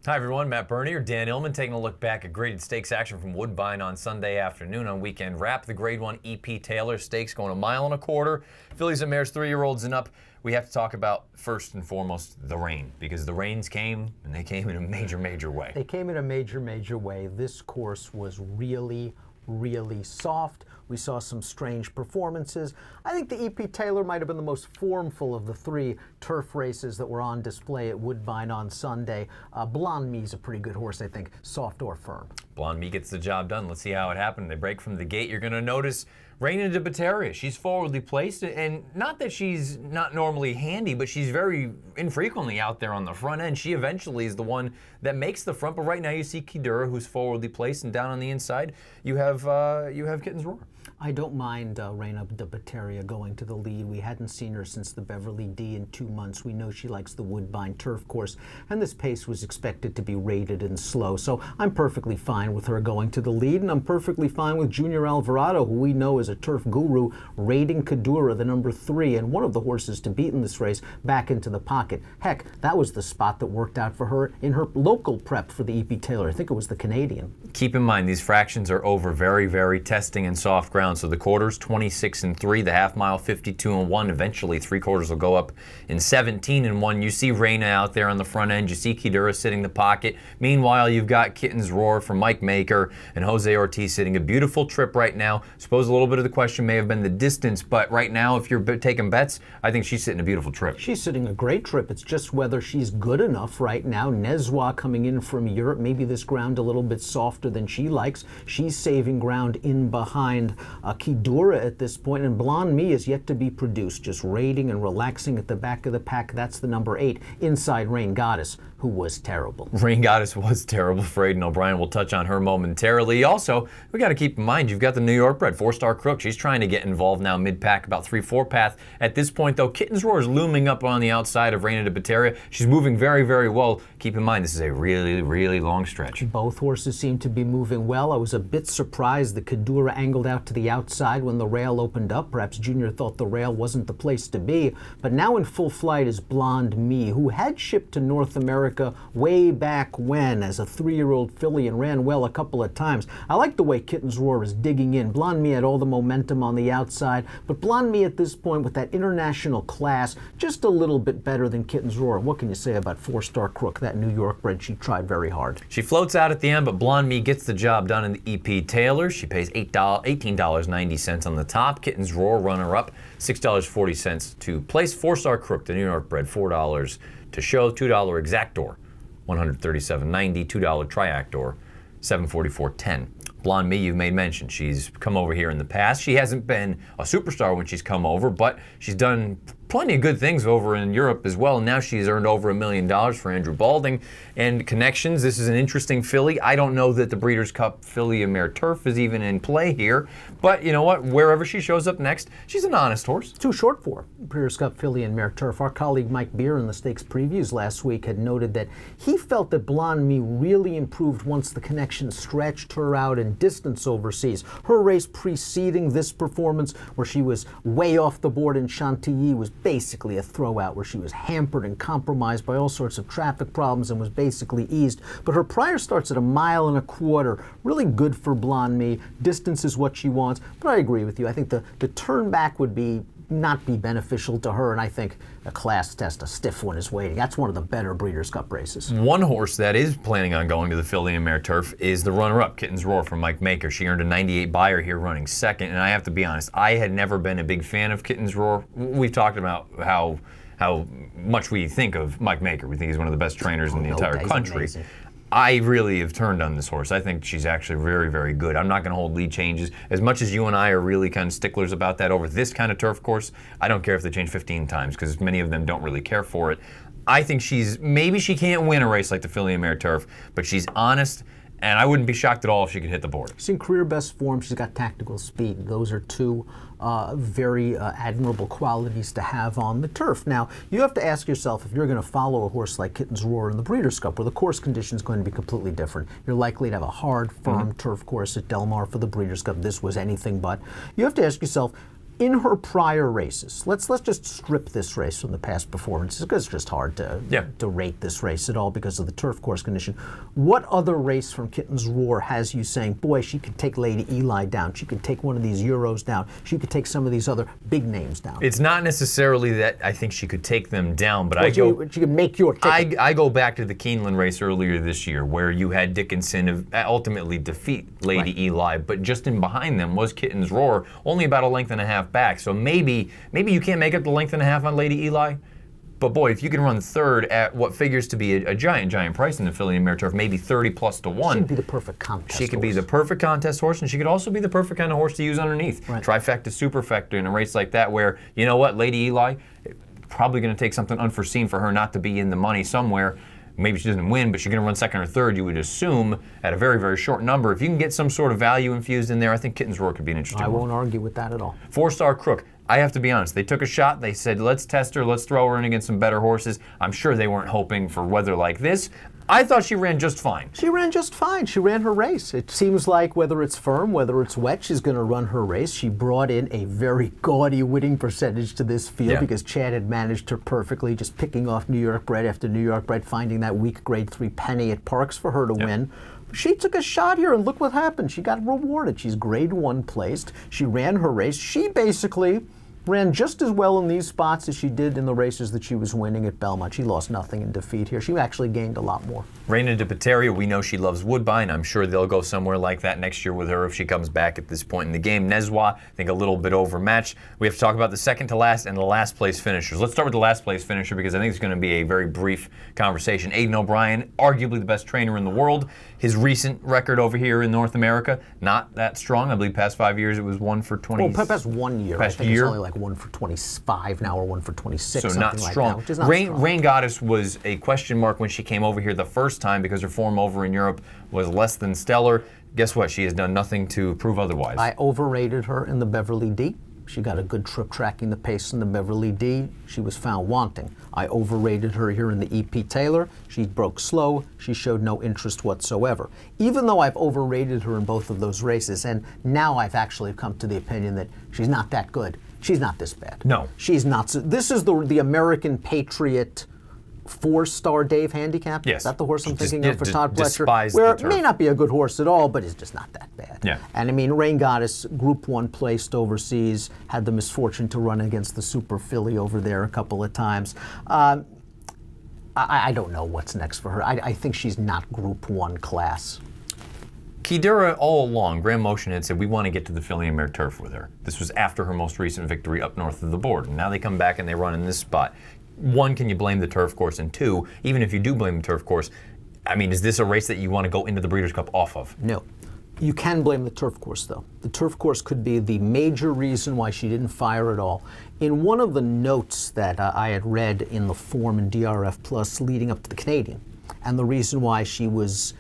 Hi everyone, Matt Burney or Dan Illman taking a look back at graded stakes action from Woodbine on Sunday afternoon. On weekend wrap, the Grade 1 EP Taylor Stakes going 1.25 miles. Fillies and mares 3-year-olds and up. We have to talk about, first and foremost, the rain, because the rains came, and they came in a major way. They came in a major way. This course was really soft. We saw some strange performances. I think the EP Taylor might have been the most formful of the 3 turf races that were on display at Woodbine on Sunday. Blonde Me's a pretty good horse, I think, soft or firm. Blonde Me gets the job done. Let's see how it happened. They break from the gate. You're going to notice Reina de Bateria. She's forwardly placed, and not that she's not normally handy, but she's very infrequently out there on the front end. She eventually is the one that makes the front, but right now you see Kidura, who's forwardly placed, and down on the inside you have Kitten's Roar. I don't mind Reina de Bateria going to the lead. We hadn't seen her since the Beverly D in 2 months. We know she likes the Woodbine turf course, and this pace was expected to be rated and slow. So I'm perfectly fine with her going to the lead, and I'm perfectly fine with Junior Alvarado, who we know is a turf guru, raiding Kidura, the number 3, and one of the horses to beat in this race, back into the pocket. Heck, that was the spot that worked out for her in her local prep for the EP Taylor. I think it was the Canadian. Keep in mind, these fractions are over very testing and soft ground. So the quarters 26-3, the half mile 52-1. Eventually 3/4 will go up in 17-1. You see Reina out there on the front end. You see Kidura sitting the pocket. Meanwhile, you've got Kitten's Roar from Mike Maker and Jose Ortiz sitting a beautiful trip right now. Suppose a little bit of the question may have been the distance, but right now, if you're taking bets, I think she's sitting a beautiful trip. She's sitting a great trip. It's just whether she's good enough right now. Nezwa coming in from Europe, maybe this ground a little bit softer than she likes. She's saving ground in behind Kidura at this point, and Blonde Me is yet to be produced, just raiding and relaxing at the back of the pack. That's the number 8, inside Rain Goddess, who was terrible. Rain Goddess was terrible for Aidan O'Brien. We'll touch on her momentarily. Also, we got to keep in mind, you've got the New York bred, 4-star Crook. She's trying to get involved now mid-pack, about 3-4 path. At this point, though, Kitten's Roar is looming up on the outside of Reina de Bateria. She's moving very well. Keep in mind, this is a really long stretch. Both horses seem to be moving well. I was a bit surprised that Kidura angled out to the outside when the rail opened up. Perhaps Junior thought the rail wasn't the place to be. But now in full flight is Blonde Me, who had shipped to North America way back when as a 3-year-old filly and ran well a couple of times. I like the way Kitten's Roar is digging in. Blonde Me had all the momentum on the outside, but Blonde Me at this point with that international class, just a little bit better than Kitten's Roar. What can you say about 4-star Crook, that New York bred? She tried very hard. She floats out at the end, but Blonde Me gets the job done in the EP Taylor. She pays $18.90 on the top. Kitten's Roar, runner-up, $6.40 to place. 4-star Crook, the New York bred, $4 to show, $2 Exactor, $137.90, $2 Triactor, $744.10. Blonde Me, you've made mention. She's come over here in the past. She hasn't been a superstar when she's come over, but she's done plenty of good things over in Europe as well. Now she's earned over $1 million for Andrew Balding and connections. This is an interesting filly. I don't know that the Breeders' Cup filly and mare turf is even in play here, but you know what? Wherever she shows up next, she's an honest horse. Too short for Breeders' Cup filly and mare turf. Our colleague Mike Beer in the stakes previews last week had noted that he felt that Blonde Me really improved once the connection stretched her out in distance overseas. Her race preceding this performance, where she was way off the board in Chantilly, was basically a throwout where she was hampered and compromised by all sorts of traffic problems and was basically eased. But her prior starts at 1.25 miles, really good for Blonde Me. Distance is what she wants, but I agree with you. I think the turn back would not be beneficial to her, and I think a class test, a stiff one, is waiting. That's one of the better Breeders' Cup races. One horse that is planning on going to the filly and mare turf is the runner-up, Kitten's Roar from Mike Maker. She earned a 98 buyer here running second, and I have to be honest, I had never been a big fan of Kitten's Roar. We've talked about how much we think of Mike Maker. We think he's one of the best trainers in the entire country. I really have turned on this horse. I think she's actually very good. I'm not going to hold lead changes. As much as you and I are really kind of sticklers about that over this kind of turf course, I don't care if they change 15 times because many of them don't really care for it. I think maybe she can't win a race like the filly and mare turf, but she's honest, and I wouldn't be shocked at all if she could hit the board. She's in career best form. She's got tactical speed. Those are two very admirable qualities to have on the turf. Now, you have to ask yourself, if you're going to follow a horse like Kitten's Roar in the Breeders' Cup, where the course condition is going to be completely different. You're likely to have a hard, firm turf course at Del Mar for the Breeders' Cup. This was anything but. You have to ask yourself, In her prior races, let's just strip this race from the past performances because it's just hard to rate this race at all because of the turf course condition. What other race from Kitten's Roar has you saying, boy, she could take Lady Eli down, she could take one of these Euros down, she could take some of these other big names down? It's not necessarily that I think she could take them down, but she could make your ticket. I go back to the Keeneland race earlier this year where you had Dickinson ultimately defeat Lady Eli, but just in behind them was Kitten's Roar, only about a length and a half back. So maybe you can't make up the length and a half on Lady Eli, but boy, if you can run third at what figures to be a giant price in the filly and mare turf, maybe 30+ to 1. She could be the perfect contest She could be the perfect contest horse, and she could also be the perfect kind of horse to use underneath. Right. Trifecta, superfecta in a race like that where, you know what, Lady Eli, probably going to take something unforeseen for her not to be in the money somewhere. Maybe she doesn't win, but she's going to run second or third, you would assume, at a very, very short number. If you can get some sort of value infused in there, I think Kitten's Roar could be an interesting one. I won't argue with that at all. 4-star Crook. I have to be honest, they took a shot. They said, let's test her, let's throw her in against some better horses. I'm sure they weren't hoping for weather like this. I thought she ran just fine. She ran just fine. She ran her race. It seems like whether it's firm, whether it's wet, she's going to run her race. She brought in a very gaudy winning percentage to this field because Chad had managed her perfectly, just picking off New York bred after New York bred, finding that weak grade 3 penny at Parks for her to win. She took a shot here, and look what happened. She got rewarded. She's grade 1 placed. She ran her race. She basically ran just as well in these spots as she did in the races that she was winning at Belmont. She lost nothing in defeat here. She actually gained a lot more. Reina de Pateria, we know she loves Woodbine. I'm sure they'll go somewhere like that next year with her if she comes back at this point in the game. Nezwa, I think a little bit overmatched. We have to talk about the second to last and the last place finishers. Let's start with the last place finisher because I think it's going to be a very brief conversation. Aidan O'Brien, arguably the best trainer in the world. His recent record over here in North America, not that strong. I believe past 5 years it was 1 for 20. Well, past 1 year. Past I think year. It's only like 1 for 25 now or 1 for 26. So something not like strong. That, which is not Rain, strong. Rain Goddess was a question mark when she came over here the first time because her form over in Europe was less than stellar. Guess what? She has done nothing to prove otherwise. I overrated her in the Beverly D. She got a good trip tracking the pace in the Beverly D. She was found wanting. I overrated her here in the EP Taylor. She broke slow. She showed no interest whatsoever. Even though I've overrated her in both of those races, and now I've actually come to the opinion that she's not that good. She's not this bad. No. She's not. This is the American Patriot 4-star Dave handicap. Yes. Is that the horse I'm Just- thinking of for Todd Pletcher? despise Where the it may turf. not be a good horse at all, but it's just not that bad. Yeah. And I mean, Rain Goddess, Group 1 placed overseas, had the misfortune to run against the Super Filly over there a couple of times. I don't know what's next for her. I think she's not Group 1 class. Kidura, all along, Graham Motion had said, we want to get to the filly and mare turf with her. This was after her most recent victory up north of the board. And now they come back and they run in this spot. One, can you blame the turf course? And two, even if you do blame the turf course, I mean, is this a race that you want to go into the Breeders' Cup off of? No. You can blame the turf course, though. The turf course could be the major reason why she didn't fire at all. In one of the notes that I had read in the form in DRF Plus leading up to the Canadian, and the reason why she was,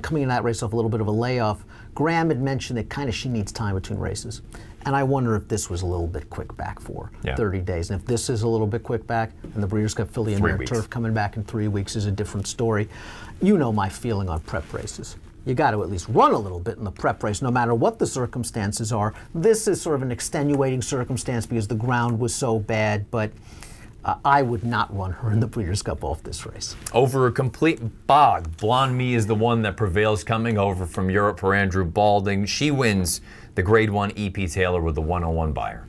coming in that race off a little bit of a layoff, Graham had mentioned that kind of she needs time between races. And I wonder if this was a little bit quick back for her, 30 days. And if this is a little bit quick back, and the Breeders' Cup filly and mare turf coming back in 3 weeks is a different story. You know my feeling on prep races. You got to at least run a little bit in the prep race, no matter what the circumstances are. This is sort of an extenuating circumstance because the ground was so bad, but I would not run her in the Breeders' Cup off this race. Over a complete bog, Blonde Me is the one that prevails coming over from Europe for Andrew Balding. She wins the Grade 1 EP Taylor with the 101 buyer.